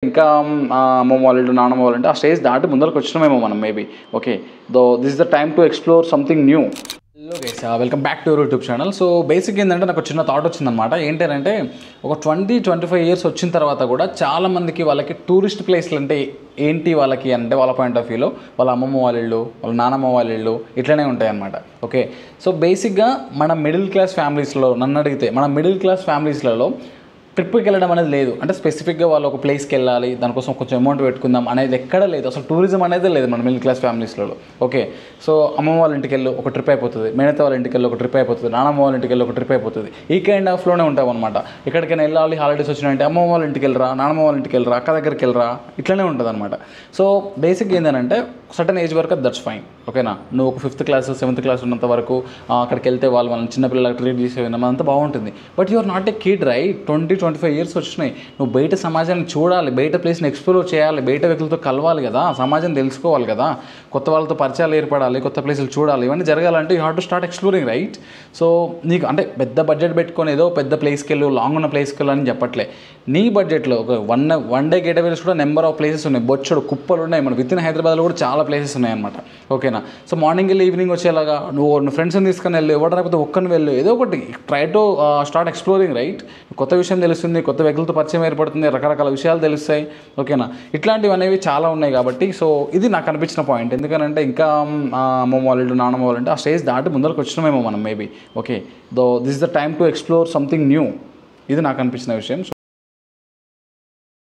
ఇంకా అమ్మమ్మ వాళ్ళ ఇల్లు, నాన్నమ్మ వాళ్ళ ఇంటి ఆ స్టేజ్ దాటి ముందరకు వచ్చినామేమో మనం maybe. Okay, this is the time to explore something new. Hello guys, welcome back to your YouTube channel. So basic ఏంటంటే నాకు చిన్న థాట్ వచ్చిందనమాట. ఏంటంటే ఒక 20-25 ఇయర్స్ వచ్చిన తర్వాత కూడా చాలామందికి వాళ్ళకి టూరిస్ట్ ప్లేస్లు అంటే ఏంటి వాళ్ళకి అంటే వాళ్ళ పాయింట్ ఆఫ్ వ్యూలో వాళ్ళ అమ్మమ్మ వాళ్ళ ఇల్లు, వాళ్ళ నాన్నమ్మ వాళ్ళ ఇల్లు ఇట్లనే ఉంటాయి అన్నమాట. ఓకే, సో బేసిక్గా మన మిడిల్ క్లాస్ ఫ్యామిలీస్లో నన్ను అడిగితే మన మిడిల్ క్లాస్ ఫ్యామిలీస్లలో ట్రిప్కి వెళ్ళడం అనేది లేదు. అంటే స్పెసిఫిక్గా వాళ్ళు ఒక ప్లేస్కి వెళ్ళాలి, దానికోసం కొంచెం అమౌంట్ పెట్టుకుందాం అనేది ఎక్కడ లేదు. అసలు టూరిజం అనేది లేదు మన మిడిల్ క్లాస్ ఫ్యామిలీస్లో. ఓకే, సో అమ్మమ్మ వాళ్ళ ఇంటికి వెళ్ళి ఒక ట్రిప్ అయిపోతుంది, మేనత్త వాళ్ళ ఇంటికి వెళ్ళి ఒక ట్రిప్ అయిపోతుంది, నాన్నమ్మ వాళ్ళ ఇంటికి వెళ్ళి ఒక ట్రిప్ అయిపోతుంది. ఈ కైండ్ ఆఫ్లోనే ఉంటాం అనమాట. ఎక్కడికైనా వెళ్ళాలి, హాలిడేస్ వచ్చినాయంటే అమ్మమ్మ వాళ్ళ ఇంటికి వెళ్ళరా, నాన్నమ్మ వాళ్ళ ఇంటికి వెళ్ళరా, అక్క దగ్గరికి వెళ్ళరా, ఇట్లనే ఉంటుంది అనమాట. సో బేసిక్ ఏంటంటే సర్టన్ ఏజ్ వరకు దట్స్ ఫైన్. ఓకేనా, నువ్వు ఒక 5th క్లాస్ 7th క్లాస్ ఉన్నంత వరకు అక్కడికి వెళ్తే వాళ్ళు మనం చిన్నపిల్లలకి ట్రీట్ చేసే విధానం అంతా బాగుంటుంది. But you're not a kid right. 20-25 years వచ్చినాయి, నువ్వు బయట సమాజాన్ని చూడాలి, బయట ప్లేస్ని ఎక్స్ప్లోర్ చేయాలి, బయట వ్యక్తులతో కలవాలి కదా, సమాజం తెలుసుకోవాలి కదా, కొత్త వాళ్ళతో పరిచయాలు ఏర్పడాలి, కొత్త ప్లేసులు చూడాలి. ఇవన్నీ జరగాలంటే you have to start exploring right. So నీకు అంటే పెద్ద బడ్జెట్ పెట్టుకొని ఏదో పెద్ద ప్లేస్కి వెళ్ళు, లాంగ్ ఉన్న ప్లేస్కి వెళ్ళని చెప్పట్లే. నీ బడ్జెట్లో ఒక వన్ డే గెటవేస్ కూడా నెంబర్ ఆఫ్ ప్లేసెస్ ఉన్నాయి, బొచ్చడు కుప్పలు ఉన్నాయి. మన విత్ ఇన్ హైదరాబాద్లో కూడా చాలా ప్లేసెస్ ఉన్నాయన్నమాట. ఓకేనా, సో మార్నింగ్ వెళ్ళి ఈవినింగ్ వచ్చేలాగా నువ్వు ఫ్రెండ్స్ని తీసుకొని వెళ్ళు, ఎవరు రాకపోతే ఒక్కని వెళ్ళు, ఏదో ఒకటి try to start exploring right. కొత్త విషయం తెలుస్తుంది, కొత్త వ్యక్తులతో పరిచయం ఏర్పడుతుంది, రకరకాల విషయాలు తెలుస్తాయి. ఓకేనా, ఇట్లాంటివి అనేవి చాలా ఉన్నాయి కాబట్టి సో ఇది నాకు అనిపించిన పాయింట్. ఎందుకంటే ఇంకా అమ్మమ్మ వాళ్ళ ఇల్లు, నాన్నమ్మ వాళ్ళ ఇంటి ఆ స్టేజ్ దాటి ముందరకు వచ్చినామేమో మనం maybe. Okay, this is the time to explore something new. ఇది నాకు అనిపించిన విషయం.